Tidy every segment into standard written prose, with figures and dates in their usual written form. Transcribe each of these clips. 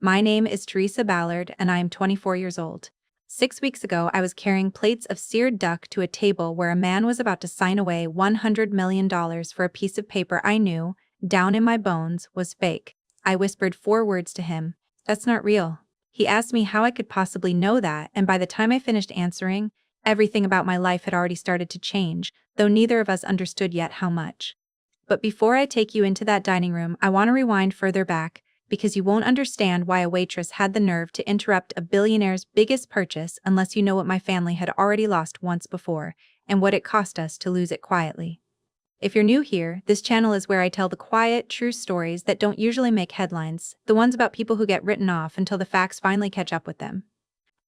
My name is Teresa Ballard, and I am 24 years old. 6 weeks ago, I was carrying plates of seared duck to a table where a man was about to sign away $100 million for a piece of paper I knew, down in my bones, was fake. I whispered 4 words to him. "That's not real." He asked me how I could possibly know that, and by the time I finished answering, everything about my life had already started to change, though neither of us understood yet how much. But before I take you into that dining room, I want to rewind further back, because you won't understand why a waitress had the nerve to interrupt a billionaire's biggest purchase unless you know what my family had already lost once before, and what it cost us to lose it quietly. If you're new here, this channel is where I tell the quiet, true stories that don't usually make headlines, the ones about people who get written off until the facts finally catch up with them.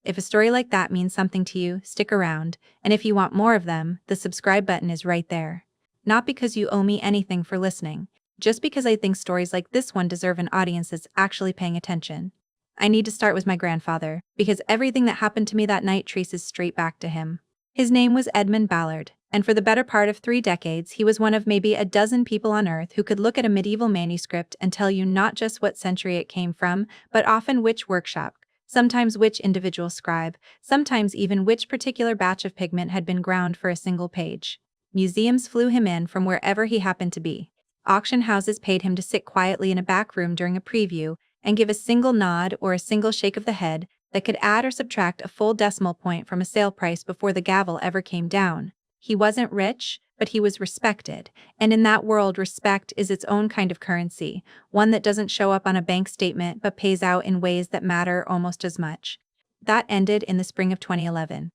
If a story like that means something to you, stick around, and if you want more of them, the subscribe button is right there. Not because you owe me anything for listening, just because I think stories like this one deserve an audience that's actually paying attention. I need to start with my grandfather, because everything that happened to me that night traces straight back to him. His name was Edmund Ballard, and for the better part of 3 decades, he was one of maybe a dozen people on Earth who could look at a medieval manuscript and tell you not just what century it came from, but often which workshop, sometimes which individual scribe, sometimes even which particular batch of pigment had been ground for a single page. Museums flew him in from wherever he happened to be. Auction houses paid him to sit quietly in a back room during a preview and give a single nod or a single shake of the head that could add or subtract a full decimal point from a sale price before the gavel ever came down. He wasn't rich, but he was respected, and in that world, respect is its own kind of currency, one that doesn't show up on a bank statement but pays out in ways that matter almost as much. That ended in the spring of 2011.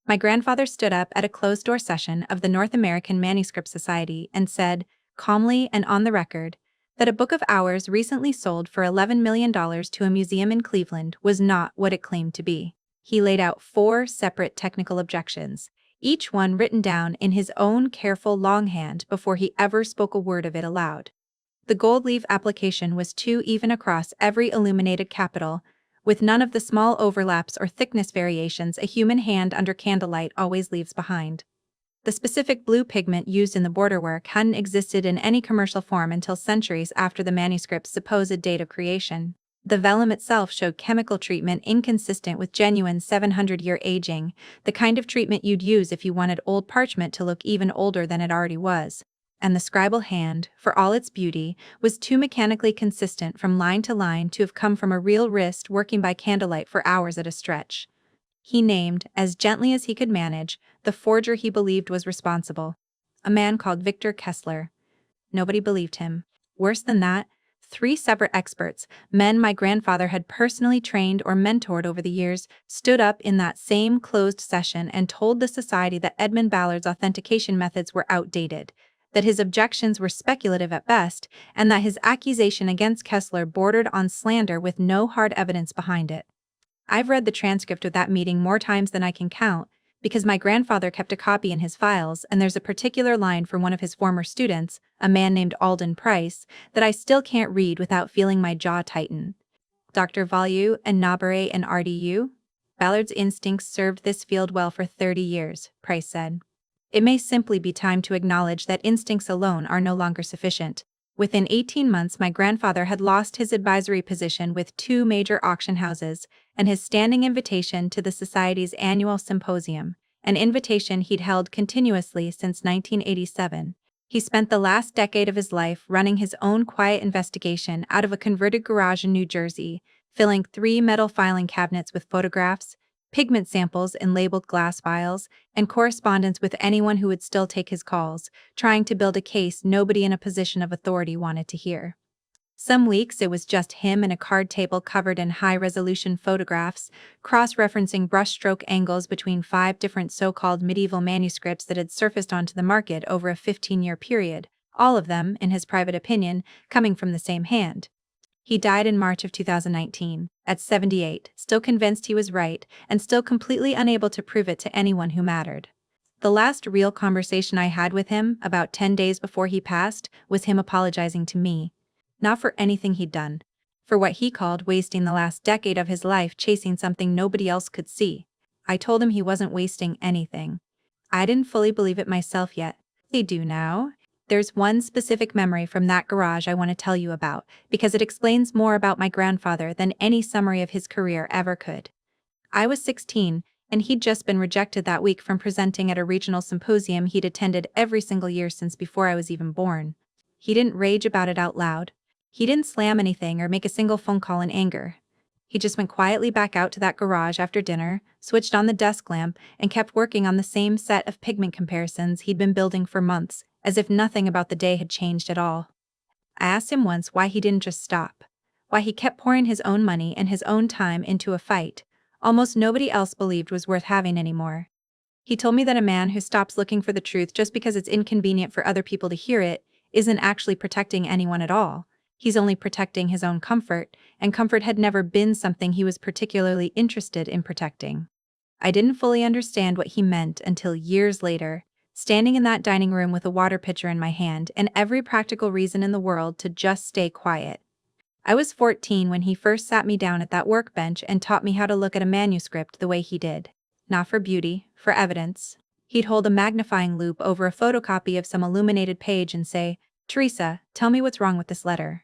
My grandfather stood up at a closed-door session of the North American Manuscript Society and said, calmly and on the record, that a book of hours recently sold for $11 million to a museum in Cleveland was not what it claimed to be. He laid out 4 separate technical objections, each one written down in his own careful longhand before he ever spoke a word of it aloud. The gold leaf application was too even across every illuminated capital, with none of the small overlaps or thickness variations a human hand under candlelight always leaves behind. The specific blue pigment used in the borderwork hadn't existed in any commercial form until centuries after the manuscript's supposed date of creation. The vellum itself showed chemical treatment inconsistent with genuine 700-year aging, the kind of treatment you'd use if you wanted old parchment to look even older than it already was. And the scribal hand, for all its beauty, was too mechanically consistent from line to line to have come from a real wrist working by candlelight for hours at a stretch. He named, as gently as he could manage, the forger he believed was responsible, a man called Victor Kessler. Nobody believed him. Worse than that, 3 separate experts, men my grandfather had personally trained or mentored over the years, stood up in that same closed session and told the society that Edmund Ballard's authentication methods were outdated, that his objections were speculative at best, and that his accusation against Kessler bordered on slander with no hard evidence behind it. I've read the transcript of that meeting more times than I can count, because my grandfather kept a copy in his files, and there's a particular line from one of his former students, a man named Alden Price, that I still can't read without feeling my jaw tighten. Dr. Value and Nabare and RDU? Ballard's instincts served this field well for 30 years, Price said. It may simply be time to acknowledge that instincts alone are no longer sufficient. Within 18 months, my grandfather had lost his advisory position with 2 major auction houses and his standing invitation to the Society's annual symposium, an invitation he'd held continuously since 1987. He spent the last decade of his life running his own quiet investigation out of a converted garage in New Jersey, filling 3 metal filing cabinets with photographs, pigment samples in labeled glass vials, and correspondence with anyone who would still take his calls, trying to build a case nobody in a position of authority wanted to hear. Some weeks it was just him and a card table covered in high-resolution photographs, cross-referencing brushstroke angles between 5 different so-called medieval manuscripts that had surfaced onto the market over a 15-year period, all of them, in his private opinion, coming from the same hand. He died in March of 2019, at 78, still convinced he was right, and still completely unable to prove it to anyone who mattered. The last real conversation I had with him, about 10 days before he passed, was him apologizing to me. Not for anything he'd done. For what he called wasting the last decade of his life chasing something nobody else could see. I told him he wasn't wasting anything. I didn't fully believe it myself yet. I do now. There's one specific memory from that garage I want to tell you about, because it explains more about my grandfather than any summary of his career ever could. I was 16, and he'd just been rejected that week from presenting at a regional symposium he'd attended every single year since before I was even born. He didn't rage about it out loud. He didn't slam anything or make a single phone call in anger. He just went quietly back out to that garage after dinner, switched on the desk lamp, and kept working on the same set of pigment comparisons he'd been building for months, as if nothing about the day had changed at all. I asked him once why he didn't just stop. Why he kept pouring his own money and his own time into a fight almost nobody else believed was worth having anymore. He told me that a man who stops looking for the truth just because it's inconvenient for other people to hear it isn't actually protecting anyone at all. He's only protecting his own comfort, and comfort had never been something he was particularly interested in protecting. I didn't fully understand what he meant until years later, standing in that dining room with a water pitcher in my hand and every practical reason in the world to just stay quiet. I was 14 when he first sat me down at that workbench and taught me how to look at a manuscript the way he did. Not for beauty, for evidence. He'd hold a magnifying loupe over a photocopy of some illuminated page and say, "Teresa, tell me what's wrong with this letter."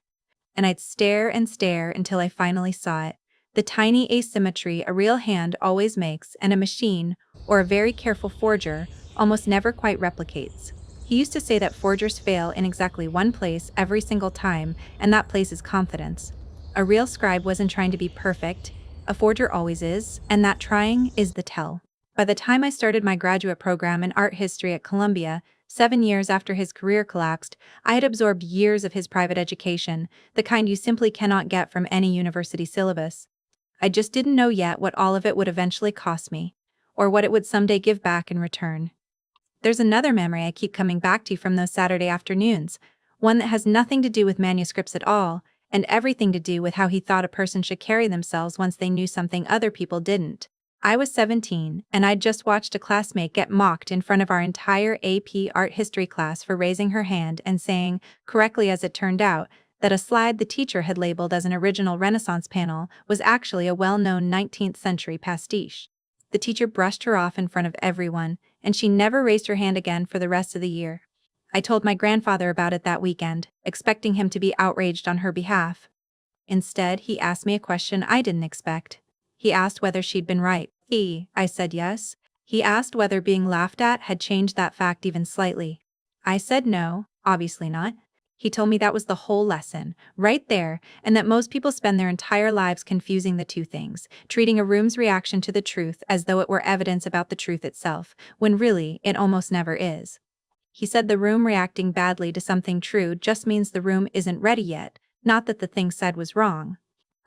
And I'd stare and stare until I finally saw it. The tiny asymmetry a real hand always makes and a machine, or a very careful forger, almost never quite replicates. He used to say that forgers fail in exactly one place every single time, and that place is confidence. A real scribe wasn't trying to be perfect. A forger always is, and that trying is the tell. By the time I started my graduate program in art history at Columbia, 7 years after his career collapsed, I had absorbed years of his private education, the kind you simply cannot get from any university syllabus. I just didn't know yet what all of it would eventually cost me, or what it would someday give back in return. There's another memory I keep coming back to from those Saturday afternoons, one that has nothing to do with manuscripts at all, and everything to do with how he thought a person should carry themselves once they knew something other people didn't. I was 17, and I'd just watched a classmate get mocked in front of our entire AP art history class for raising her hand and saying, correctly as it turned out, that a slide the teacher had labeled as an original Renaissance panel was actually a well-known 19th century pastiche. The teacher brushed her off in front of everyone, and she never raised her hand again for the rest of the year. I told my grandfather about it that weekend, expecting him to be outraged on her behalf. Instead, he asked me a question I didn't expect. He asked whether she'd been right. I said yes. He asked whether being laughed at had changed that fact even slightly. I said no, obviously not. He told me that was the whole lesson, right there, and that most people spend their entire lives confusing the two things, treating a room's reaction to the truth as though it were evidence about the truth itself, when really, it almost never is. He said the room reacting badly to something true just means the room isn't ready yet, not that the thing said was wrong.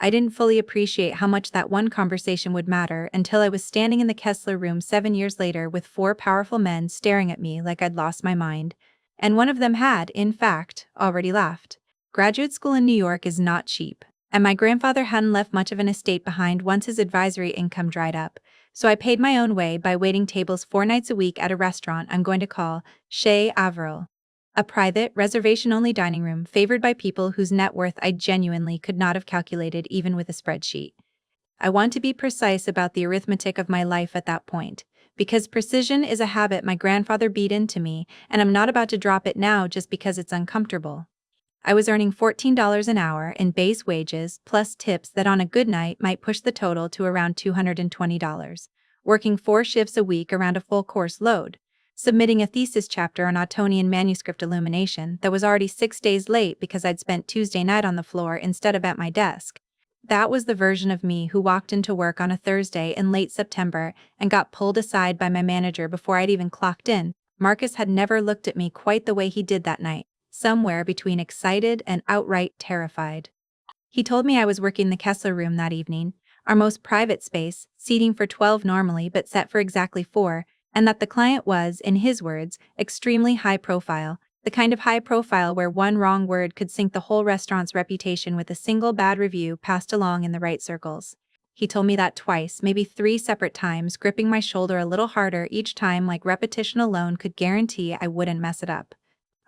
I didn't fully appreciate how much that one conversation would matter until I was standing in the Kessler room 7 years later with 4 powerful men staring at me like I'd lost my mind. And one of them had, in fact, already laughed. Graduate school in New York is not cheap, and my grandfather hadn't left much of an estate behind once his advisory income dried up, so I paid my own way by waiting tables 4 nights a week at a restaurant I'm going to call Chez Avril, a private, reservation-only dining room favored by people whose net worth I genuinely could not have calculated even with a spreadsheet. I want to be precise about the arithmetic of my life at that point, because precision is a habit my grandfather beat into me, and I'm not about to drop it now just because it's uncomfortable. I was earning $14 an hour in base wages plus tips that on a good night might push the total to around $220, working 4 shifts a week around a full-course load, submitting a thesis chapter on Ottonian manuscript illumination that was already 6 days late because I'd spent Tuesday night on the floor instead of at my desk. That was the version of me who walked into work on a Thursday in late September and got pulled aside by my manager before I'd even clocked in. Marcus had never looked at me quite the way he did that night, somewhere between excited and outright terrified. He told me I was working the Kessler room that evening, our most private space, seating for 12 normally but set for exactly 4, and that the client was, in his words, extremely high profile, the kind of high profile where one wrong word could sink the whole restaurant's reputation with a single bad review passed along in the right circles. He told me that twice, maybe 3 separate times, gripping my shoulder a little harder each time like repetition alone could guarantee I wouldn't mess it up.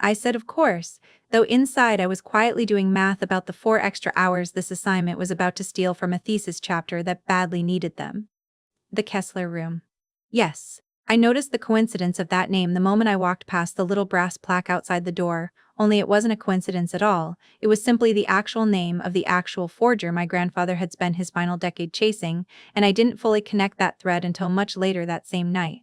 I said of course, though inside I was quietly doing math about the 4 extra hours this assignment was about to steal from a thesis chapter that badly needed them. The Kessler room. Yes, I noticed the coincidence of that name the moment I walked past the little brass plaque outside the door, only it wasn't a coincidence at all. It was simply the actual name of the actual forger my grandfather had spent his final decade chasing, and I didn't fully connect that thread until much later that same night.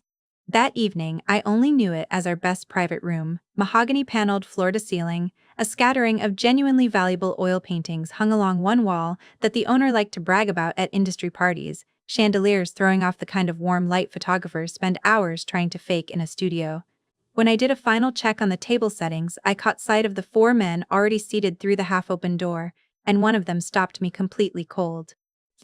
That evening, I only knew it as our best private room, mahogany-paneled floor-to-ceiling, a scattering of genuinely valuable oil paintings hung along one wall that the owner liked to brag about at industry parties, chandeliers throwing off the kind of warm light photographers spend hours trying to fake in a studio. When I did a final check on the table settings, I caught sight of the four men already seated through the half-open door, and one of them stopped me completely cold.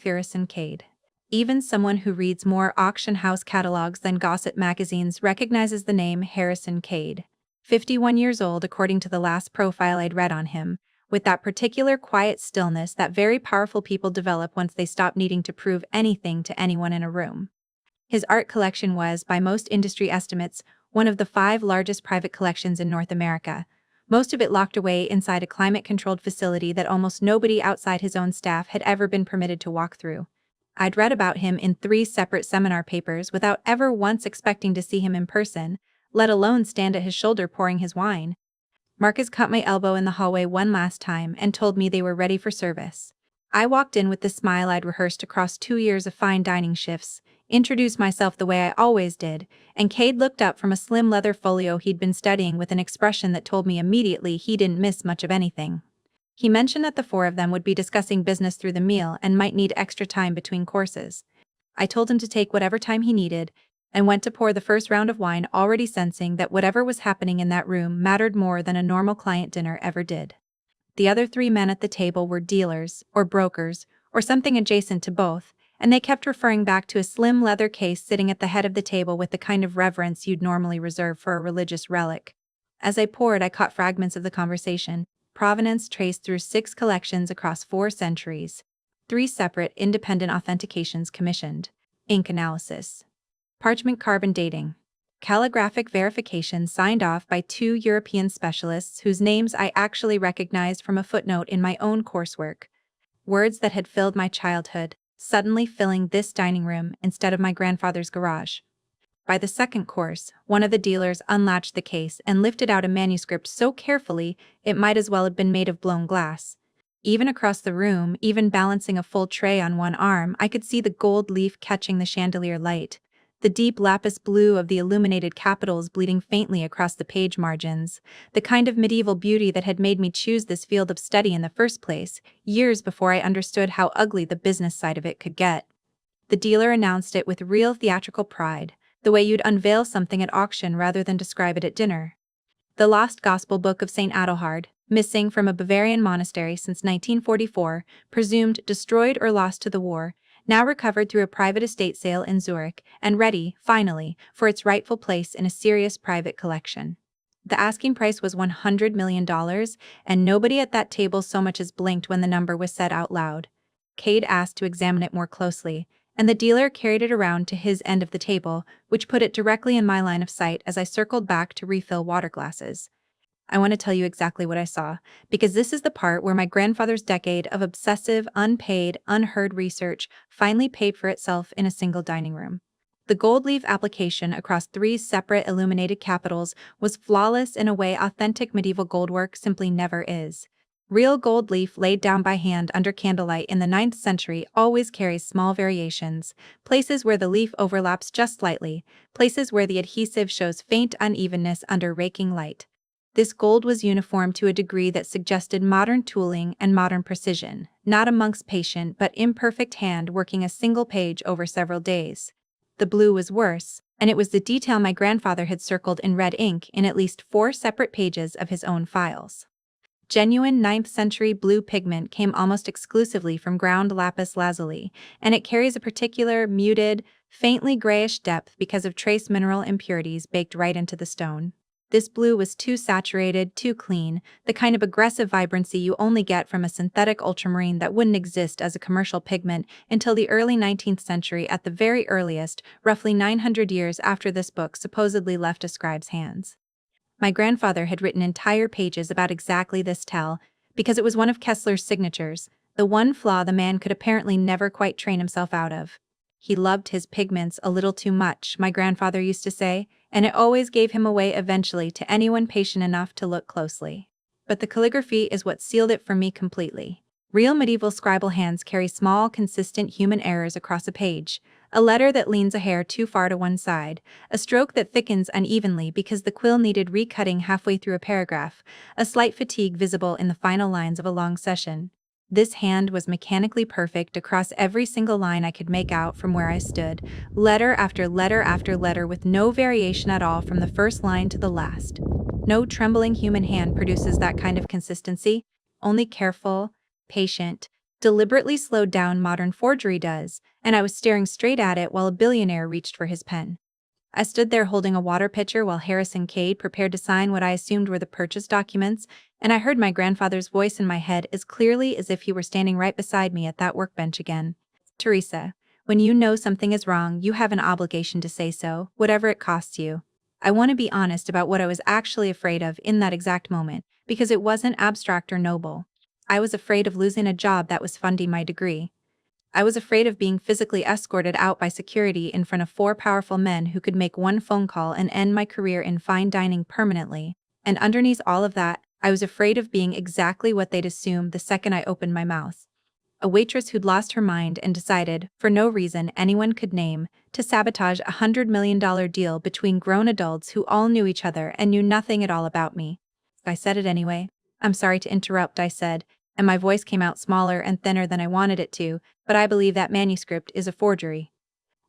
Harrison Cade. Even someone who reads more auction house catalogs than gossip magazines recognizes the name Harrison Cade. 51 years old according to the last profile I'd read on him, with that particular quiet stillness that very powerful people develop once they stop needing to prove anything to anyone in a room. His art collection was, by most industry estimates, one of the 5 largest private collections in North America, most of it locked away inside a climate-controlled facility that almost nobody outside his own staff had ever been permitted to walk through. I'd read about him in 3 separate seminar papers without ever once expecting to see him in person, let alone stand at his shoulder pouring his wine. Marcus caught my elbow in the hallway one last time and told me they were ready for service. I walked in with the smile I'd rehearsed across 2 years of fine dining shifts, introduced myself the way I always did, and Cade looked up from a slim leather folio he'd been studying with an expression that told me immediately he didn't miss much of anything. He mentioned that the 4 of them would be discussing business through the meal and might need extra time between courses. I told him to take whatever time he needed, and went to pour the first round of wine, already sensing that whatever was happening in that room mattered more than a normal client dinner ever did. The other 3 men at the table were dealers, or brokers, or something adjacent to both, and they kept referring back to a slim leather case sitting at the head of the table with the kind of reverence you'd normally reserve for a religious relic. As I poured, I caught fragments of the conversation, provenance traced through 6 collections across 4 centuries, 3 separate independent authentications commissioned, ink analysis, parchment carbon dating, calligraphic verification signed off by 2 European specialists whose names I actually recognized from a footnote in my own coursework. Words that had filled my childhood, suddenly filling this dining room instead of my grandfather's garage. By the second course, one of the dealers unlatched the case and lifted out a manuscript so carefully it might as well have been made of blown glass. Even across the room, even balancing a full tray on one arm, I could see the gold leaf catching the chandelier light, the deep lapis blue of the illuminated capitals bleeding faintly across the page margins, the kind of medieval beauty that had made me choose this field of study in the first place, years before I understood how ugly the business side of it could get. The dealer announced it with real theatrical pride, the way you'd unveil something at auction rather than describe it at dinner. The Lost Gospel Book of St. Adelhard, missing from a Bavarian monastery since 1944, presumed destroyed or lost to the war, now recovered through a private estate sale in Zurich, and ready, finally, for its rightful place in a serious private collection. The asking price was $100 million, and nobody at that table so much as blinked when the number was said out loud. Cade asked to examine it more closely, and the dealer carried it around to his end of the table, which put it directly in my line of sight as I circled back to refill water glasses. I want to tell you exactly what I saw, because this is the part where my grandfather's decade of obsessive, unpaid, unheard research finally paid for itself in a single dining room. The gold leaf application across 3 separate illuminated capitals was flawless in a way authentic medieval goldwork simply never is. Real gold leaf laid down by hand under candlelight in the 9th century always carries small variations, places where the leaf overlaps just slightly, places where the adhesive shows faint unevenness under raking light. This gold was uniform to a degree that suggested modern tooling and modern precision, not a monk's patient but imperfect hand working a single page over several days. The blue was worse, and it was the detail my grandfather had circled in red ink in at least 4 separate pages of his own files. Genuine 9th century blue pigment came almost exclusively from ground lapis lazuli, and it carries a particular, muted, faintly grayish depth because of trace mineral impurities baked right into the stone. This blue was too saturated, too clean, the kind of aggressive vibrancy you only get from a synthetic ultramarine that wouldn't exist as a commercial pigment until the early 19th century at the very earliest, roughly 900 years after this book supposedly left a scribe's hands. My grandfather had written entire pages about exactly this tell, because it was one of Kessler's signatures, the one flaw the man could apparently never quite train himself out of. He loved his pigments a little too much, my grandfather used to say, and it always gave him away eventually to anyone patient enough to look closely. But the calligraphy is what sealed it for me completely. Real medieval scribal hands carry small, consistent human errors across a page, a letter that leans a hair too far to one side, a stroke that thickens unevenly because the quill needed recutting halfway through a paragraph, a slight fatigue visible in the final lines of a long session. This hand was mechanically perfect across every single line I could make out from where I stood, letter after letter after letter with no variation at all from the first line to the last. No trembling human hand produces that kind of consistency, only careful, patient, deliberately slowed down modern forgery does, and I was staring straight at it while a billionaire reached for his pen. I stood there holding a water pitcher while Harris and Cade prepared to sign what I assumed were the purchase documents, and I heard my grandfather's voice in my head as clearly as if he were standing right beside me at that workbench again. Teresa, when you know something is wrong, you have an obligation to say so, whatever it costs you. I want to be honest about what I was actually afraid of in that exact moment, because it wasn't abstract or noble. I was afraid of losing a job that was funding my degree. I was afraid of being physically escorted out by security in front of 4 powerful men who could make one phone call and end my career in fine dining permanently. And underneath all of that, I was afraid of being exactly what they'd assume the second I opened my mouth. A waitress who'd lost her mind and decided, for no reason anyone could name, to sabotage a $100 million deal between grown adults who all knew each other and knew nothing at all about me. I said it anyway. "I'm sorry to interrupt," I said, and my voice came out smaller and thinner than I wanted it to, but I believe that manuscript is a forgery.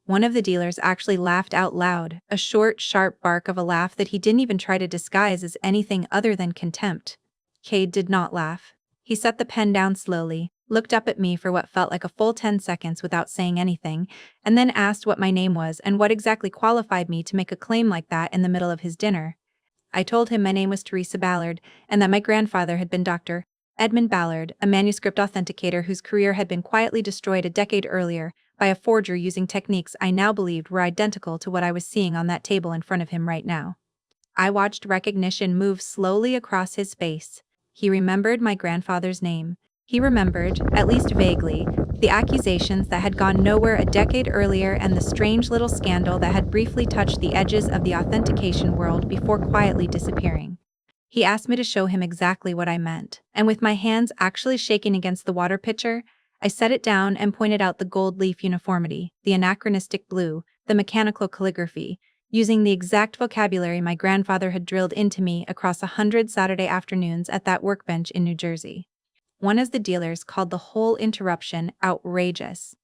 One of the dealers actually laughed out loud, a short, sharp bark of a laugh that he didn't even try to disguise as anything other than contempt. Cade did not laugh. He set the pen down slowly, looked up at me for what felt like a full 10 seconds without saying anything, and then asked what my name was and what exactly qualified me to make a claim like that in the middle of his dinner. I told him my name was Teresa Ballard, and that my grandfather had been Dr. Edmund Ballard, a manuscript authenticator whose career had been quietly destroyed a decade earlier by a forger using techniques I now believed were identical to what I was seeing on that table in front of him right now. I watched recognition move slowly across his face. He remembered my grandfather's name. He remembered, at least vaguely, the accusations that had gone nowhere a decade earlier and the strange little scandal that had briefly touched the edges of the authentication world before quietly disappearing. He asked me to show him exactly what I meant, and with my hands actually shaking against the water pitcher, I set it down and pointed out the gold leaf uniformity, the anachronistic blue, the mechanical calligraphy, using the exact vocabulary my grandfather had drilled into me across 100 Saturday afternoons at that workbench in New Jersey. One of the dealers called the whole interruption outrageous.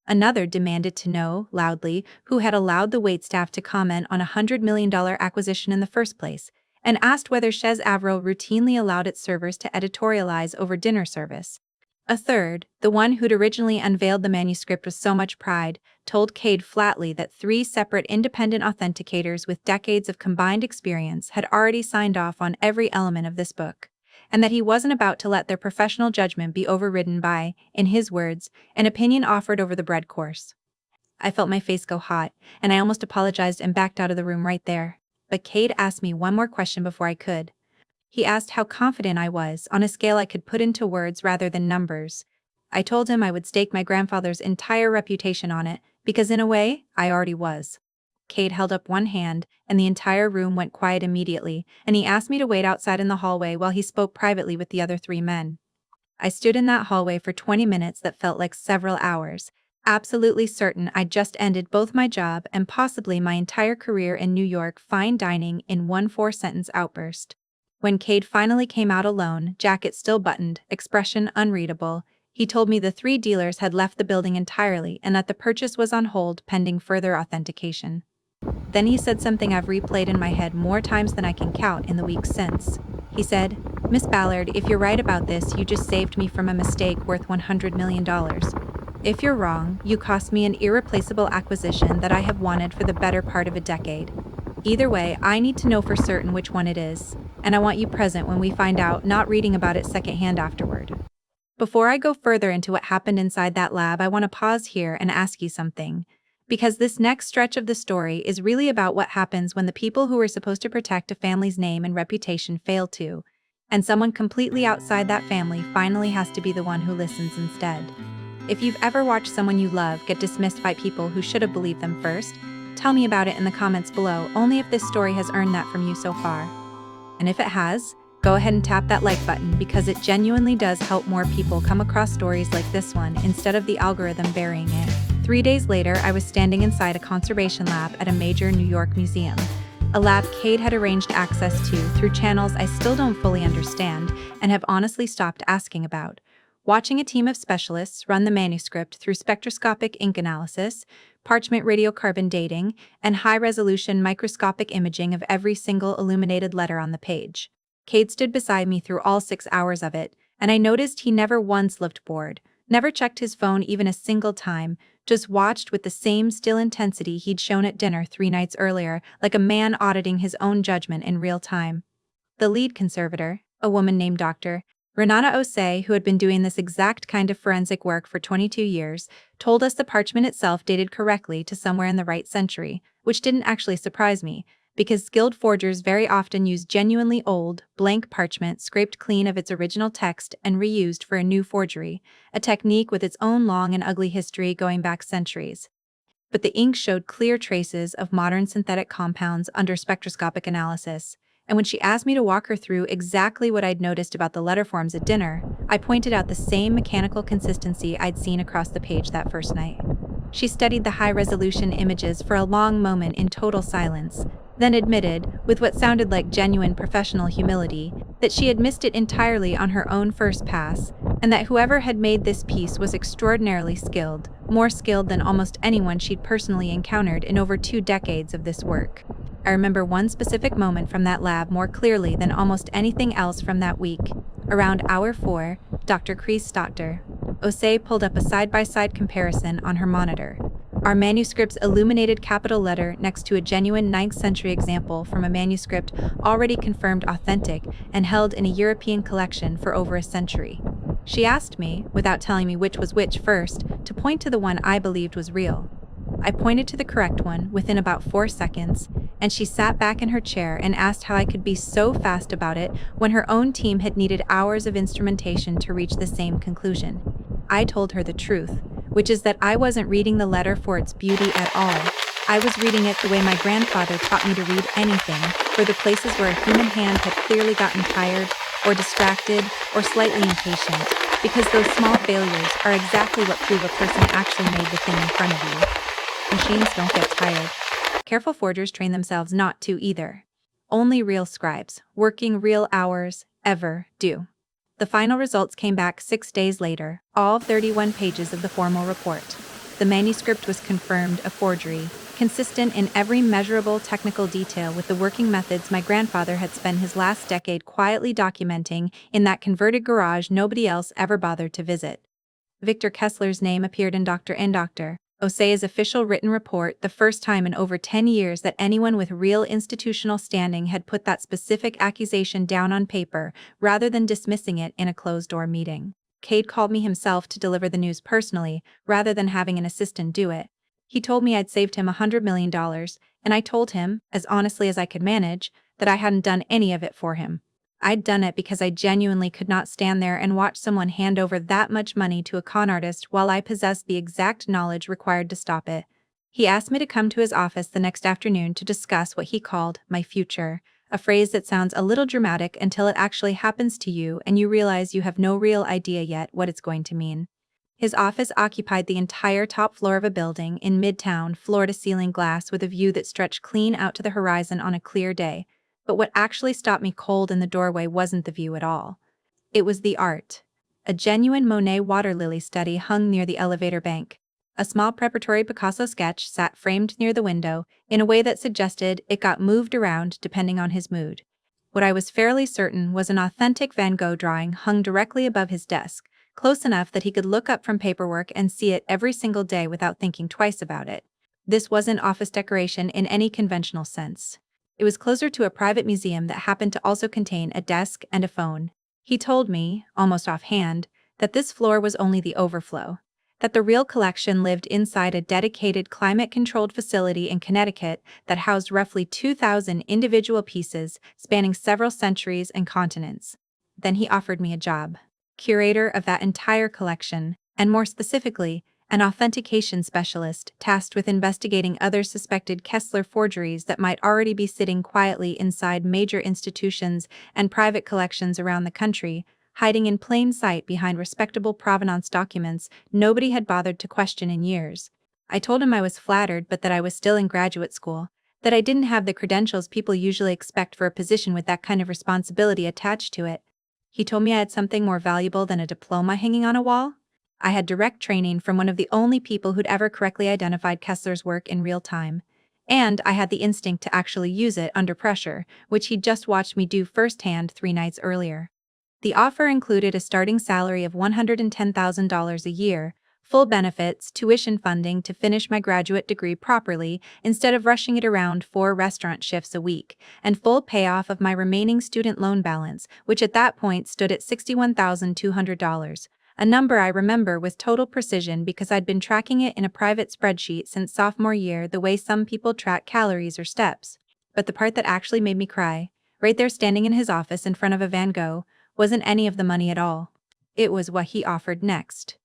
Another demanded to know, loudly, who had allowed the waitstaff to comment on a $100 million acquisition in the first place, and asked whether Chez Avro routinely allowed its servers to editorialize over dinner service. A third, the one who'd originally unveiled the manuscript with so much pride, told Cade flatly that 3 separate independent authenticators with decades of combined experience had already signed off on every element of this book, and that he wasn't about to let their professional judgment be overridden by, in his words, an opinion offered over the bread course. I felt my face go hot, and I almost apologized and backed out of the room right there. But Cade asked me one more question before I could. He asked how confident I was, on a scale I could put into words rather than numbers. I told him I would stake my grandfather's entire reputation on it, because in a way, I already was. Cade held up one hand, and the entire room went quiet immediately, and he asked me to wait outside in the hallway while he spoke privately with the other 3 men. I stood in that hallway for 20 minutes that felt like several hours, absolutely certain I'd just ended both my job and possibly my entire career in New York fine dining in one 4-sentence outburst. When Cade finally came out alone, jacket still buttoned, expression unreadable, he told me the 3 dealers had left the building entirely and that the purchase was on hold pending further authentication. Then he said something I've replayed in my head more times than I can count in the weeks since. He said, "Miss Ballard, if you're right about this, you just saved me from a mistake worth $100 million. If you're wrong, you cost me an irreplaceable acquisition that I have wanted for the better part of a decade. Either way, I need to know for certain which one it is, and I want you present when we find out, not reading about it secondhand afterward." Before I go further into what happened inside that lab, I want to pause here and ask you something. Because this next stretch of the story is really about what happens when the people who were supposed to protect a family's name and reputation fail to, and someone completely outside that family finally has to be the one who listens instead. If you've ever watched someone you love get dismissed by people who should have believed them first, tell me about it in the comments below, only if this story has earned that from you so far. And if it has, go ahead and tap that like button because it genuinely does help more people come across stories like this one instead of the algorithm burying it. 3 days later, I was standing inside a conservation lab at a major New York museum. A lab Cade had arranged access to through channels I still don't fully understand and have honestly stopped asking about. Watching a team of specialists run the manuscript through spectroscopic ink analysis, parchment radiocarbon dating, and high-resolution microscopic imaging of every single illuminated letter on the page. Cade stood beside me through all 6 hours of it, and I noticed he never once looked bored, never checked his phone even a single time, just watched with the same still intensity he'd shown at dinner 3 nights earlier, like a man auditing his own judgment in real time. The lead conservator, a woman named Dr. Renata Osei, who had been doing this exact kind of forensic work for 22 years, told us the parchment itself dated correctly to somewhere in the right century, which didn't actually surprise me, because skilled forgers very often use genuinely old, blank parchment scraped clean of its original text and reused for a new forgery, a technique with its own long and ugly history going back centuries. But the ink showed clear traces of modern synthetic compounds under spectroscopic analysis, and when she asked me to walk her through exactly what I'd noticed about the letter forms at dinner, I pointed out the same mechanical consistency I'd seen across the page that first night. She studied the high-resolution images for a long moment in total silence, then admitted, with what sounded like genuine professional humility, that she had missed it entirely on her own first pass, and that whoever had made this piece was extraordinarily skilled, more skilled than almost anyone she'd personally encountered in over 2 decades of this work. I remember one specific moment from that lab more clearly than almost anything else from that week. Around hour 4, Dr. Dr. Osei pulled up a side-by-side comparison on her monitor. Our manuscript's illuminated capital letter next to a genuine 9th century example from a manuscript already confirmed authentic and held in a European collection for over a century. She asked me, without telling me which was which first, to point to the one I believed was real. I pointed to the correct one within about 4 seconds, and she sat back in her chair and asked how I could be so fast about it when her own team had needed hours of instrumentation to reach the same conclusion. I told her the truth, which is that I wasn't reading the letter for its beauty at all. I was reading it the way my grandfather taught me to read anything, for the places where a human hand had clearly gotten tired, or distracted, or slightly impatient, because those small failures are exactly what prove a person actually made the thing in front of you. Machines don't get tired. Careful forgers train themselves not to either. Only real scribes, working real hours, ever do. The final results came back 6 days later, all 31 pages of the formal report. The manuscript was confirmed a forgery, consistent in every measurable technical detail with the working methods my grandfather had spent his last decade quietly documenting in that converted garage nobody else ever bothered to visit. Victor Kessler's name appeared in Dr. Osei's official written report, the first time in over 10 years that anyone with real institutional standing had put that specific accusation down on paper rather than dismissing it in a closed-door meeting. Cade called me himself to deliver the news personally, rather than having an assistant do it. He told me I'd saved him $100 million, and I told him, as honestly as I could manage, that I hadn't done any of it for him. I'd done it because I genuinely could not stand there and watch someone hand over that much money to a con artist while I possessed the exact knowledge required to stop it. He asked me to come to his office the next afternoon to discuss what he called my future, a phrase that sounds a little dramatic until it actually happens to you and you realize you have no real idea yet what it's going to mean. His office occupied the entire top floor of a building in Midtown, floor-to-ceiling glass with a view that stretched clean out to the horizon on a clear day. But what actually stopped me cold in the doorway wasn't the view at all. It was the art. A genuine Monet water lily study hung near the elevator bank. A small preparatory Picasso sketch sat framed near the window in a way that suggested it got moved around depending on his mood. What I was fairly certain was an authentic Van Gogh drawing hung directly above his desk, close enough that he could look up from paperwork and see it every single day without thinking twice about it. This wasn't office decoration in any conventional sense. It was closer to a private museum that happened to also contain a desk and a phone. He told me, almost offhand, that this floor was only the overflow, that the real collection lived inside a dedicated climate-controlled facility in Connecticut that housed roughly 2,000 individual pieces spanning several centuries and continents. Then he offered me a job. Curator of that entire collection, and more specifically, an authentication specialist tasked with investigating other suspected Kessler forgeries that might already be sitting quietly inside major institutions and private collections around the country, hiding in plain sight behind respectable provenance documents nobody had bothered to question in years. I told him I was flattered but that I was still in graduate school, that I didn't have the credentials people usually expect for a position with that kind of responsibility attached to it. He told me I had something more valuable than a diploma hanging on a wall. I had direct training from one of the only people who'd ever correctly identified Kessler's work in real time. And I had the instinct to actually use it under pressure, which he'd just watched me do firsthand 3 nights earlier. The offer included a starting salary of $110,000 a year, full benefits, tuition funding to finish my graduate degree properly instead of rushing it around 4 restaurant shifts a week, and full payoff of my remaining student loan balance, which at that point stood at $61,200. A number I remember with total precision because I'd been tracking it in a private spreadsheet since sophomore year the way some people track calories or steps. But the part that actually made me cry, right there standing in his office in front of a Van Gogh, wasn't any of the money at all. It was what he offered next.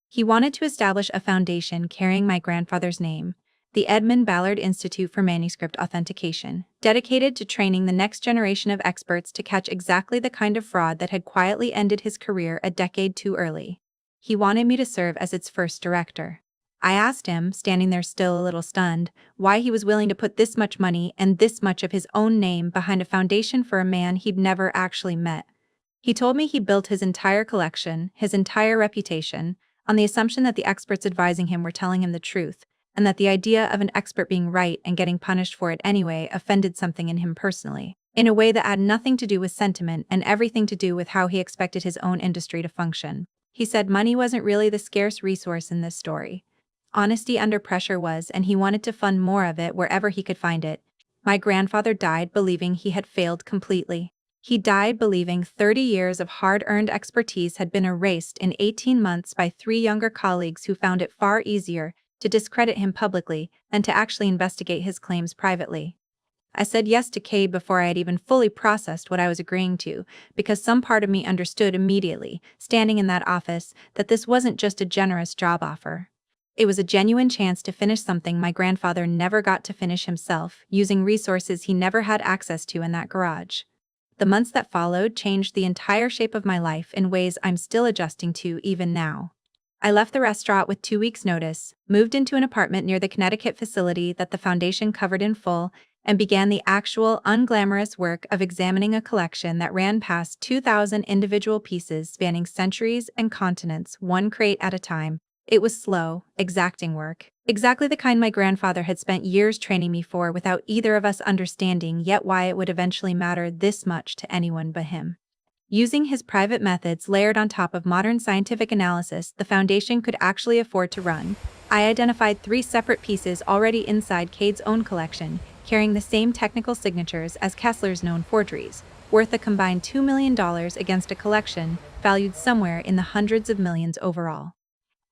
He wanted to establish a foundation carrying my grandfather's name, the Edmund Ballard Institute for Manuscript Authentication, dedicated to training the next generation of experts to catch exactly the kind of fraud that had quietly ended his career a decade too early. He wanted me to serve as its first director. I asked him, standing there still a little stunned, why he was willing to put this much money and this much of his own name behind a foundation for a man he'd never actually met. He told me he built his entire collection, his entire reputation, on the assumption that the experts advising him were telling him the truth, and that the idea of an expert being right and getting punished for it anyway offended something in him personally, in a way that had nothing to do with sentiment and everything to do with how he expected his own industry to function. He said money wasn't really the scarce resource in this story. Honesty under pressure was, and he wanted to fund more of it wherever he could find it. My grandfather died believing he had failed completely. He died believing 30 years of hard-earned expertise had been erased in 18 months by 3 younger colleagues who found it far easier to discredit him publicly than to actually investigate his claims privately. I said yes to Cade before I had even fully processed what I was agreeing to, because some part of me understood immediately, standing in that office, that this wasn't just a generous job offer. It was a genuine chance to finish something my grandfather never got to finish himself, using resources he never had access to in that garage. The months that followed changed the entire shape of my life in ways I'm still adjusting to even now. I left the restaurant with 2 weeks' notice, moved into an apartment near the Connecticut facility that the foundation covered in full, and began the actual, unglamorous work of examining a collection that ran past 2,000 individual pieces spanning centuries and continents, one crate at a time. It was slow, exacting work, exactly the kind my grandfather had spent years training me for without either of us understanding yet why it would eventually matter this much to anyone but him. Using his private methods layered on top of modern scientific analysis the foundation could actually afford to run, I identified 3 separate pieces already inside Cade's own collection, carrying the same technical signatures as Kessler's known forgeries, worth a combined $2 million against a collection valued somewhere in the hundreds of millions overall.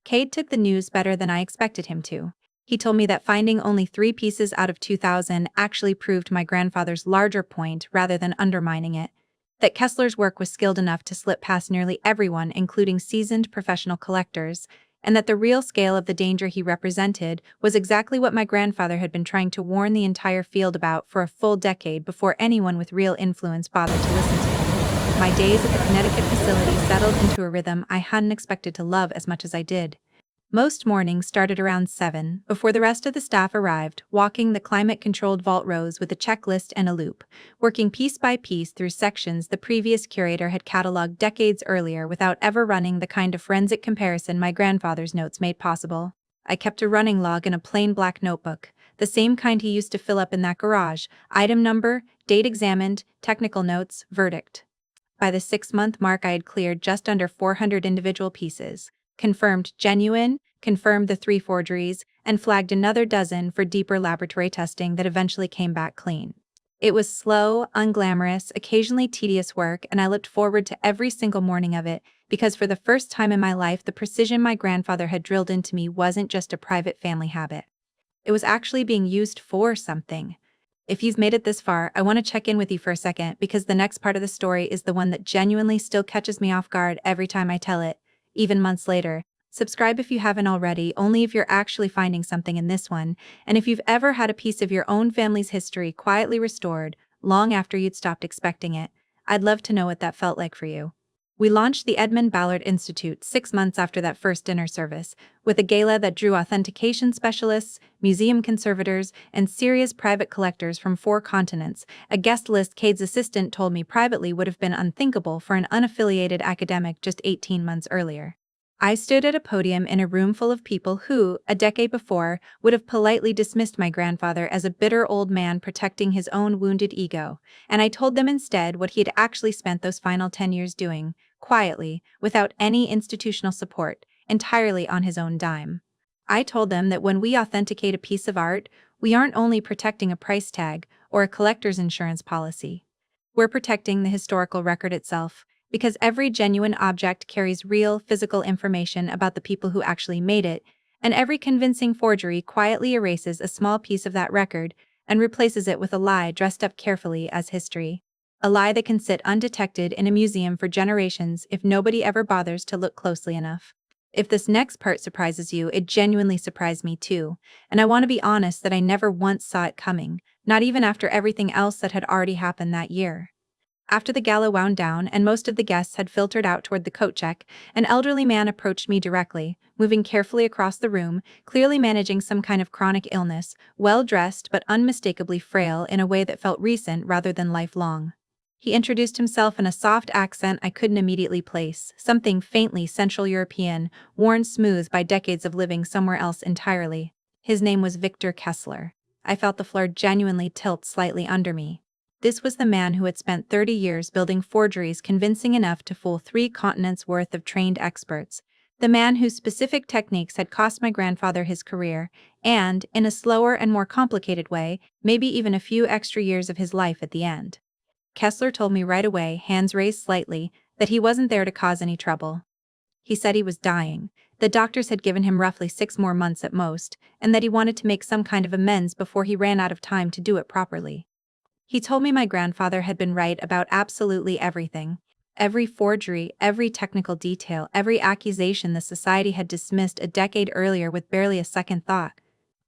Cade took the news better than I expected him to. He told me that finding only 3 pieces out of 2,000 actually proved my grandfather's larger point rather than undermining it, that Kessler's work was skilled enough to slip past nearly everyone, including seasoned professional collectors, and that the real scale of the danger he represented was exactly what my grandfather had been trying to warn the entire field about for a full decade before anyone with real influence bothered to listen to him. My days at the Connecticut facility settled into a rhythm I hadn't expected to love as much as I did. Most mornings started around 7, before the rest of the staff arrived, walking the climate-controlled vault rows with a checklist and a loop, working piece by piece through sections the previous curator had cataloged decades earlier without ever running the kind of forensic comparison my grandfather's notes made possible. I kept a running log in a plain black notebook, the same kind he used to fill up in that garage: item number, date examined, technical notes, verdict. By the 6-month mark I had cleared just under 400 individual pieces, confirmed genuine, confirmed the 3 forgeries, and flagged another dozen for deeper laboratory testing that eventually came back clean. It was slow, unglamorous, occasionally tedious work, and I looked forward to every single morning of it, because for the first time in my life the precision my grandfather had drilled into me wasn't just a private family habit. It was actually being used for something. If you've made it this far, I want to check in with you for a second, because the next part of the story is the one that genuinely still catches me off guard every time I tell it, even months later. Subscribe if you haven't already, only if you're actually finding something in this one, and if you've ever had a piece of your own family's history quietly restored, long after you'd stopped expecting it. I'd love to know what that felt like for you. We launched the Edmund Ballard Institute 6 months after that first dinner service, with a gala that drew authentication specialists, museum conservators, and serious private collectors from 4 continents, a guest list Cade's assistant told me privately would have been unthinkable for an unaffiliated academic just 18 months earlier. I stood at a podium in a room full of people who, a decade before, would have politely dismissed my grandfather as a bitter old man protecting his own wounded ego, and I told them instead what he had actually spent those final 10 years doing, quietly, without any institutional support, entirely on his own dime. I told them that when we authenticate a piece of art, we aren't only protecting a price tag or a collector's insurance policy. We're protecting the historical record itself, because every genuine object carries real, physical information about the people who actually made it, and every convincing forgery quietly erases a small piece of that record and replaces it with a lie dressed up carefully as history. A lie that can sit undetected in a museum for generations if nobody ever bothers to look closely enough. If this next part surprises you, it genuinely surprised me too, and I want to be honest that I never once saw it coming, not even after everything else that had already happened that year. After the gala wound down and most of the guests had filtered out toward the coat check, an elderly man approached me directly, moving carefully across the room, clearly managing some kind of chronic illness, well-dressed but unmistakably frail in a way that felt recent rather than lifelong. He introduced himself in a soft accent I couldn't immediately place, something faintly Central European, worn smooth by decades of living somewhere else entirely. His name was Victor Kessler. I felt the floor genuinely tilt slightly under me. This was the man who had spent 30 years building forgeries convincing enough to fool 3 continents worth of trained experts. The man whose specific techniques had cost my grandfather his career, and, in a slower and more complicated way, maybe even a few extra years of his life at the end. Kessler told me right away, hands raised slightly, that he wasn't there to cause any trouble. He said he was dying. The doctors had given him roughly 6 more months at most, and that he wanted to make some kind of amends before he ran out of time to do it properly. He told me my grandfather had been right about absolutely everything. Every forgery, every technical detail, every accusation the society had dismissed a decade earlier with barely a second thought.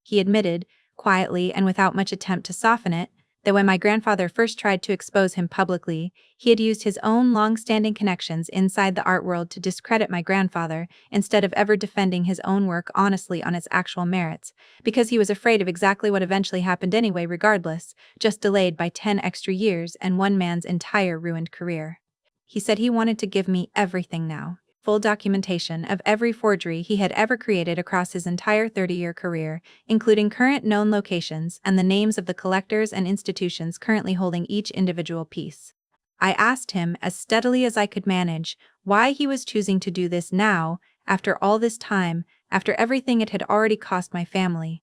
He admitted, quietly and without much attempt to soften it, that when my grandfather first tried to expose him publicly, he had used his own long-standing connections inside the art world to discredit my grandfather instead of ever defending his own work honestly on its actual merits, because he was afraid of exactly what eventually happened anyway regardless, just delayed by 10 extra years and one man's entire ruined career. He said he wanted to give me everything now. Full documentation of every forgery he had ever created across his entire 30-year career, including current known locations and the names of the collectors and institutions currently holding each individual piece. I asked him, as steadily as I could manage, why he was choosing to do this now, after all this time, after everything it had already cost my family.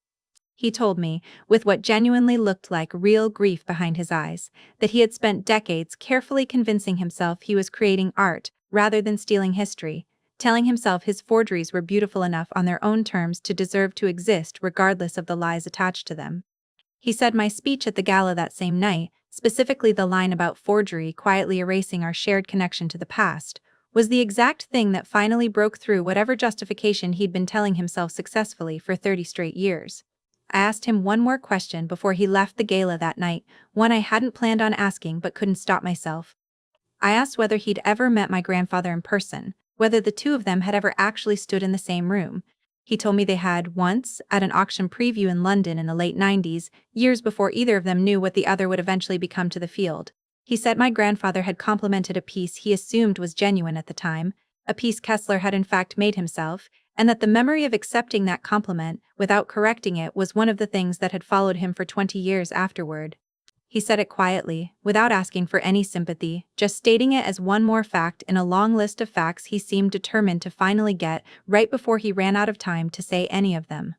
He told me, with what genuinely looked like real grief behind his eyes, that he had spent decades carefully convincing himself he was creating art rather than stealing history, telling himself his forgeries were beautiful enough on their own terms to deserve to exist regardless of the lies attached to them. He said my speech at the gala that same night, specifically the line about forgery quietly erasing our shared connection to the past, was the exact thing that finally broke through whatever justification he'd been telling himself successfully for 30 straight years. I asked him one more question before he left the gala that night, one I hadn't planned on asking but couldn't stop myself. I asked whether he'd ever met my grandfather in person, whether the two of them had ever actually stood in the same room. He told me they had once, at an auction preview in London in the late 90s, years before either of them knew what the other would eventually become to the field. He said my grandfather had complimented a piece he assumed was genuine at the time, a piece Kessler had in fact made himself, and that the memory of accepting that compliment without correcting it was one of the things that had followed him for 20 years afterward. He said it quietly, without asking for any sympathy, just stating it as one more fact in a long list of facts he seemed determined to finally get right before he ran out of time to say any of them.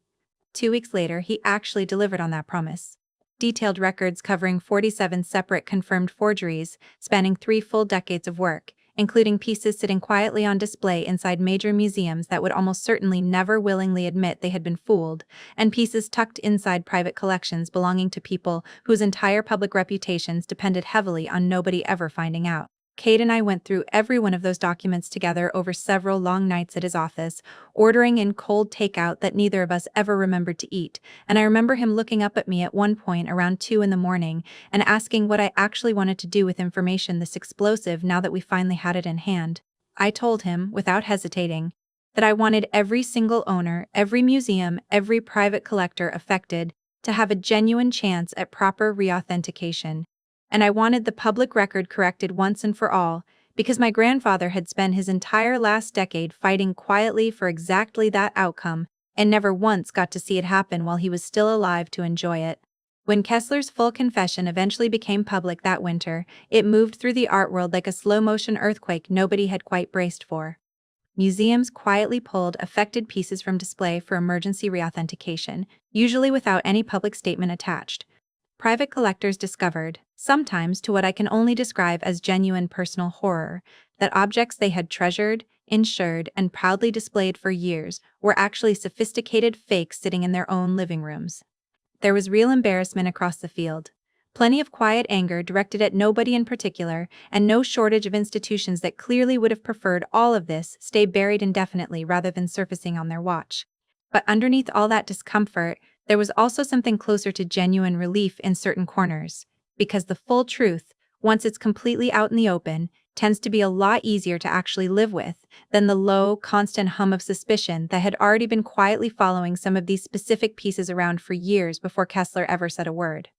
2 weeks later, he actually delivered on that promise. Detailed records covering 47 separate confirmed forgeries, spanning 3 full decades of work, including pieces sitting quietly on display inside major museums that would almost certainly never willingly admit they had been fooled, and pieces tucked inside private collections belonging to people whose entire public reputations depended heavily on nobody ever finding out. Kate and I went through every one of those documents together over several long nights at his office, ordering in cold takeout that neither of us ever remembered to eat, and I remember him looking up at me at one point around 2 in the morning and asking what I actually wanted to do with information this explosive now that we finally had it in hand. I told him, without hesitating, that I wanted every single owner, every museum, every private collector affected to have a genuine chance at proper reauthentication. And I wanted the public record corrected once and for all, because my grandfather had spent his entire last decade fighting quietly for exactly that outcome and never once got to see it happen while he was still alive to enjoy it. When Kessler's full confession eventually became public that winter, it moved through the art world like a slow-motion earthquake nobody had quite braced for. Museums quietly pulled affected pieces from display for emergency reauthentication, usually without any public statement attached. Private collectors discovered, sometimes to what I can only describe as genuine personal horror, that objects they had treasured, insured, and proudly displayed for years were actually sophisticated fakes sitting in their own living rooms. There was real embarrassment across the field. Plenty of quiet anger directed at nobody in particular, and no shortage of institutions that clearly would have preferred all of this stay buried indefinitely rather than surfacing on their watch. But underneath all that discomfort, there was also something closer to genuine relief in certain corners, because the full truth, once it's completely out in the open, tends to be a lot easier to actually live with than the low, constant hum of suspicion that had already been quietly following some of these specific pieces around for years before Kessler ever said a word.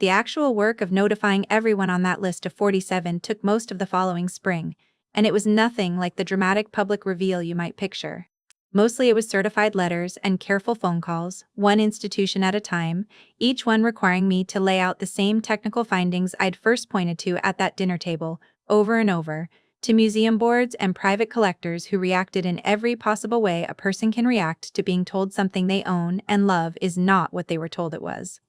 The actual work of notifying everyone on that list of 47 took most of the following spring, and it was nothing like the dramatic public reveal you might picture. Mostly it was certified letters and careful phone calls, one institution at a time, each one requiring me to lay out the same technical findings I'd first pointed to at that dinner table, over and over, to museum boards and private collectors who reacted in every possible way a person can react to being told something they own and love is not what they were told it was.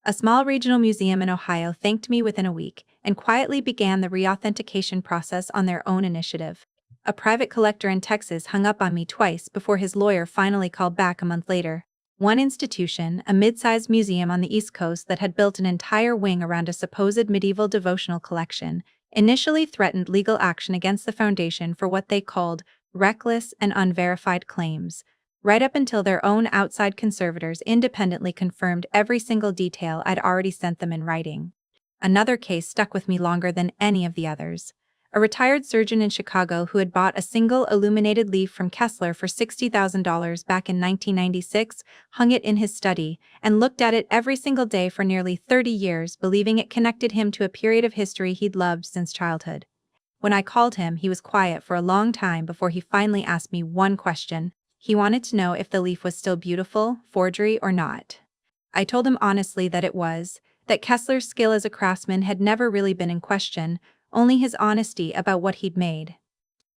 A small regional museum in Ohio thanked me within a week and quietly began the reauthentication process on their own initiative. A private collector in Texas hung up on me twice before his lawyer finally called back a month later. One institution, a mid-sized museum on the East Coast that had built an entire wing around a supposed medieval devotional collection, initially threatened legal action against the foundation for what they called reckless and unverified claims, right up until their own outside conservators independently confirmed every single detail I'd already sent them in writing. Another case stuck with me longer than any of the others. A retired surgeon in Chicago who had bought a single illuminated leaf from Kessler for $60,000 back in 1996 hung it in his study and looked at it every single day for nearly 30 years, believing it connected him to a period of history he'd loved since childhood. When I called him, he was quiet for a long time before he finally asked me one question. He wanted to know if the leaf was still beautiful, forgery, or not. I told him honestly that it was, that Kessler's skill as a craftsman had never really been in question, only his honesty about what he'd made.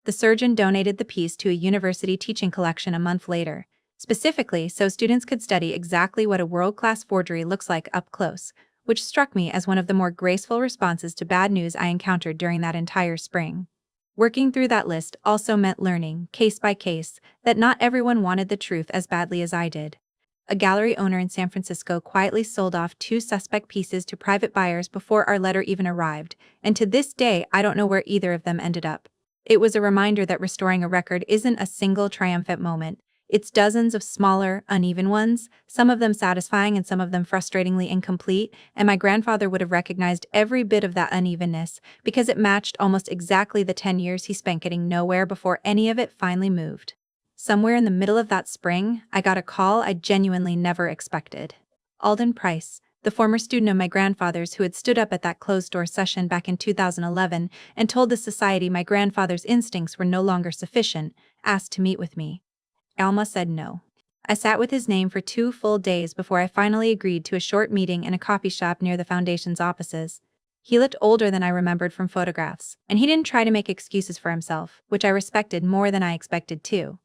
The surgeon donated the piece to a university teaching collection a month later, specifically so students could study exactly what a world-class forgery looks like up close, which struck me as one of the more graceful responses to bad news I encountered during that entire spring. Working through that list also meant learning, case by case, that not everyone wanted the truth as badly as I did. A gallery owner in San Francisco quietly sold off 2 suspect pieces to private buyers before our letter even arrived, and to this day I don't know where either of them ended up. It was a reminder that restoring a record isn't a single triumphant moment. It's dozens of smaller, uneven ones, some of them satisfying and some of them frustratingly incomplete, and my grandfather would have recognized every bit of that unevenness because it matched almost exactly the 10 years he spent getting nowhere before any of it finally moved. Somewhere in the middle of that spring, I got a call I genuinely never expected. Alden Price, the former student of my grandfather's who had stood up at that closed-door session back in 2011 and told the society my grandfather's instincts were no longer sufficient, asked to meet with me. Alma said no. I sat with his name for 2 full days before I finally agreed to a short meeting in a coffee shop near the foundation's offices. He looked older than I remembered from photographs, and he didn't try to make excuses for himself, which I respected more than I expected too.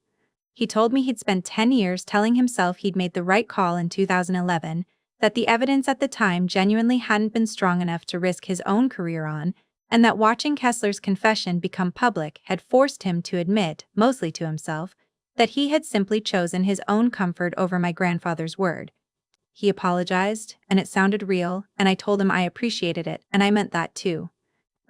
He told me he'd spent 10 years telling himself he'd made the right call in 2011, that the evidence at the time genuinely hadn't been strong enough to risk his own career on, and that watching Kessler's confession become public had forced him to admit, mostly to himself, that he had simply chosen his own comfort over my grandfather's word. He apologized, and it sounded real, and I told him I appreciated it, and I meant that too.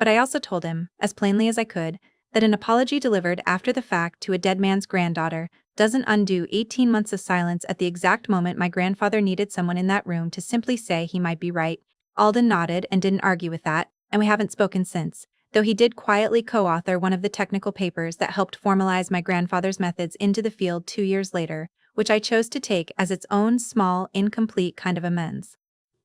But I also told him, as plainly as I could, that an apology delivered after the fact to a dead man's granddaughter doesn't undo 18 months of silence at the exact moment my grandfather needed someone in that room to simply say he might be right. Alden nodded and didn't argue with that, and we haven't spoken since, though he did quietly co-author one of the technical papers that helped formalize my grandfather's methods into the field 2 years later, which I chose to take as its own small, incomplete kind of amends.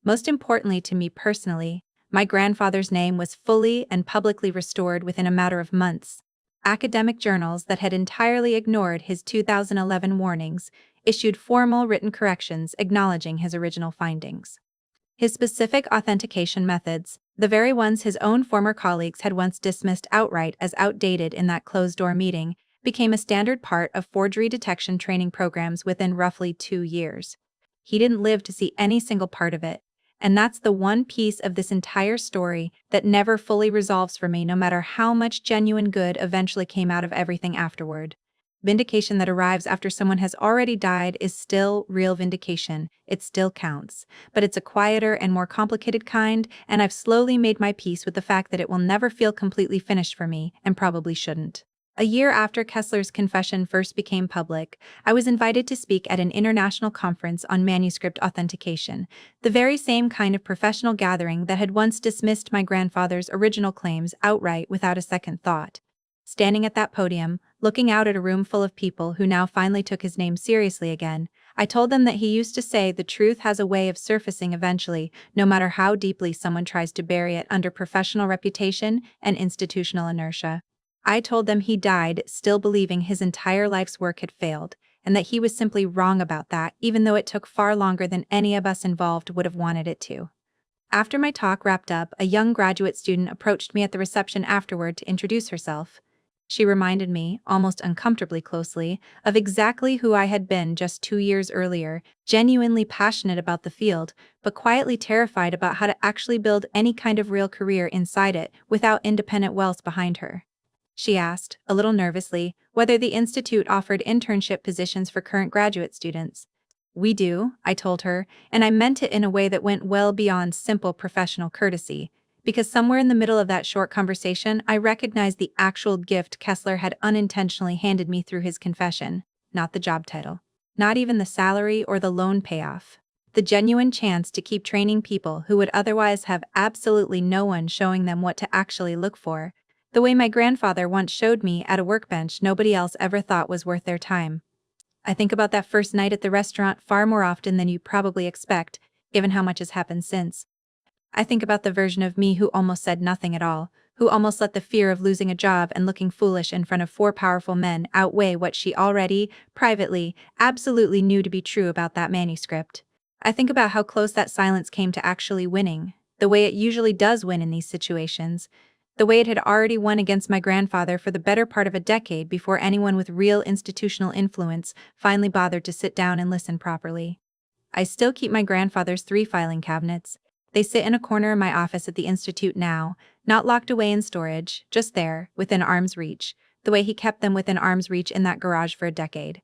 Most importantly to me personally, my grandfather's name was fully and publicly restored within a matter of months. Academic journals that had entirely ignored his 2011 warnings issued formal written corrections acknowledging his original findings. His specific authentication methods, the very ones his own former colleagues had once dismissed outright as outdated in that closed-door meeting, became a standard part of forgery detection training programs within roughly 2 years. He didn't live to see any single part of it, and that's the one piece of this entire story that never fully resolves for me, no matter how much genuine good eventually came out of everything afterward. Vindication that arrives after someone has already died is still real vindication. It still counts. But it's a quieter and more complicated kind, and I've slowly made my peace with the fact that it will never feel completely finished for me, and probably shouldn't. A year after Kessler's confession first became public, I was invited to speak at an international conference on manuscript authentication, the very same kind of professional gathering that had once dismissed my grandfather's original claims outright without a second thought. Standing at that podium, looking out at a room full of people who now finally took his name seriously again, I told them that he used to say the truth has a way of surfacing eventually, no matter how deeply someone tries to bury it under professional reputation and institutional inertia. I told them he died still believing his entire life's work had failed, and that he was simply wrong about that, even though it took far longer than any of us involved would have wanted it to. After my talk wrapped up, a young graduate student approached me at the reception afterward to introduce herself. She reminded me, almost uncomfortably closely, of exactly who I had been just 2 years earlier, genuinely passionate about the field, but quietly terrified about how to actually build any kind of real career inside it without independent wealth behind her. She asked, a little nervously, whether the institute offered internship positions for current graduate students. "We do," I told her, and I meant it in a way that went well beyond simple professional courtesy. Because somewhere in the middle of that short conversation, I recognized the actual gift Kessler had unintentionally handed me through his confession, not the job title, not even the salary or the loan payoff. The genuine chance to keep training people who would otherwise have absolutely no one showing them what to actually look for, the way my grandfather once showed me at a workbench nobody else ever thought was worth their time. I think about that first night at the restaurant far more often than you probably expect, given how much has happened since. I think about the version of me who almost said nothing at all, who almost let the fear of losing a job and looking foolish in front of 4 powerful men outweigh what she already, privately, absolutely knew to be true about that manuscript. I think about how close that silence came to actually winning, the way it usually does win in these situations, the way it had already won against my grandfather for the better part of a decade before anyone with real institutional influence finally bothered to sit down and listen properly. I still keep my grandfather's 3 filing cabinets. They sit in a corner of my office at the institute now, not locked away in storage, just there, within arm's reach, the way he kept them within arm's reach in that garage for a decade.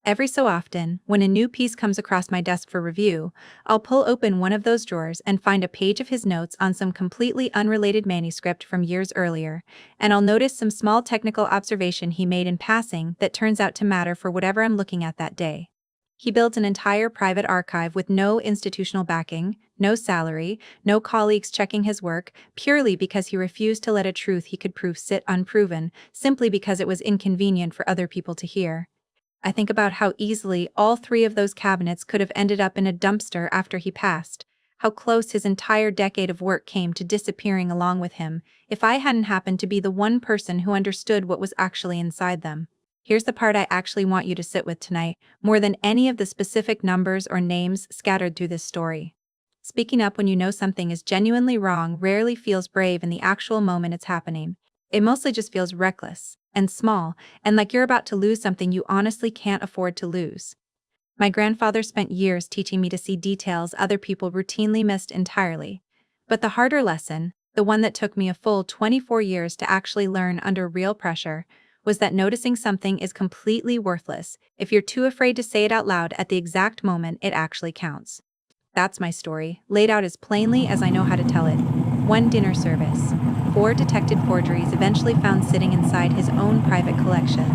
Every so often, when a new piece comes across my desk for review, I'll pull open one of those drawers and find a page of his notes on some completely unrelated manuscript from years earlier, and I'll notice some small technical observation he made in passing that turns out to matter for whatever I'm looking at that day. He built an entire private archive with no institutional backing, no salary, no colleagues checking his work, purely because he refused to let a truth he could prove sit unproven, simply because it was inconvenient for other people to hear. I think about how easily all 3 of those cabinets could have ended up in a dumpster after he passed, how close his entire decade of work came to disappearing along with him, if I hadn't happened to be the one person who understood what was actually inside them. Here's the part I actually want you to sit with tonight, more than any of the specific numbers or names scattered through this story. Speaking up when you know something is genuinely wrong rarely feels brave in the actual moment it's happening. It mostly just feels reckless and small, and like you're about to lose something you honestly can't afford to lose. My grandfather spent years teaching me to see details other people routinely missed entirely. But the harder lesson, the one that took me a full 24 years to actually learn under real pressure, was that noticing something is completely worthless if you're too afraid to say it out loud at the exact moment it actually counts. That's my story, laid out as plainly as I know how to tell it. One dinner service. 4 detected forgeries eventually found sitting inside his own private collection.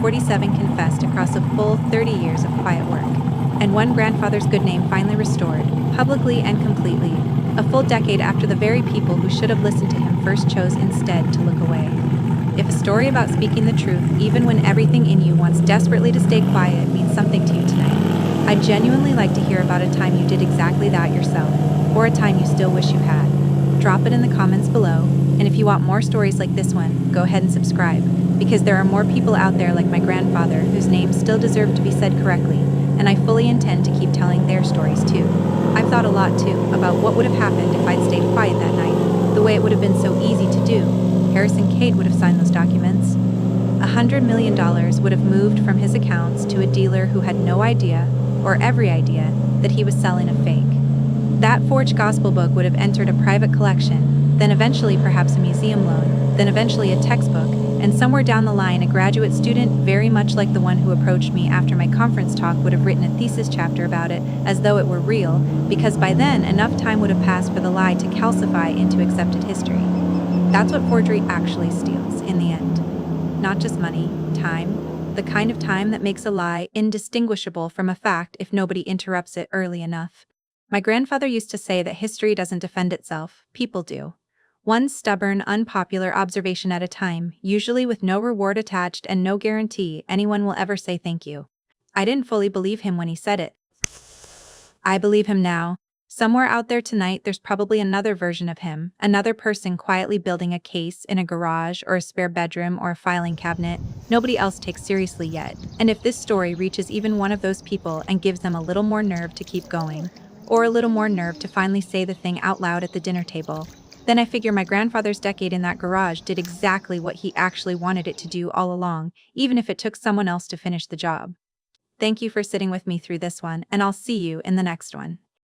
47 confessed across a full 30 years of quiet work. And one grandfather's good name finally restored, publicly and completely, a full decade after the very people who should have listened to him first chose instead to look away. If a story about speaking the truth, even when everything in you wants desperately to stay quiet, means something to you tonight, I'd genuinely like to hear about a time you did exactly that yourself, or a time you still wish you had. Drop it in the comments below, and if you want more stories like this one, go ahead and subscribe, because there are more people out there like my grandfather whose names still deserve to be said correctly, and I fully intend to keep telling their stories too. I've thought a lot too about what would have happened if I'd stayed quiet that night, the way it would have been so easy to do. Harris and Kate would have signed those documents. $100 million would have moved from his accounts to a dealer who had no idea, or every idea, that he was selling a fake. That forged gospel book would have entered a private collection, then eventually perhaps a museum loan, then eventually a textbook, and somewhere down the line a graduate student very much like the one who approached me after my conference talk would have written a thesis chapter about it as though it were real, because by then enough time would have passed for the lie to calcify into accepted history. That's what forgery actually steals, in the end. Not just money, time, the kind of time that makes a lie indistinguishable from a fact if nobody interrupts it early enough. My grandfather used to say that history doesn't defend itself, people do. One stubborn, unpopular observation at a time, usually with no reward attached and no guarantee anyone will ever say thank you. I didn't fully believe him when he said it. I believe him now. Somewhere out there tonight there's probably another version of him, another person quietly building a case in a garage or a spare bedroom or a filing cabinet nobody else takes seriously yet. And if this story reaches even one of those people and gives them a little more nerve to keep going, or a little more nerve to finally say the thing out loud at the dinner table, then I figure my grandfather's decade in that garage did exactly what he actually wanted it to do all along, even if it took someone else to finish the job. Thank you for sitting with me through this one, and I'll see you in the next one.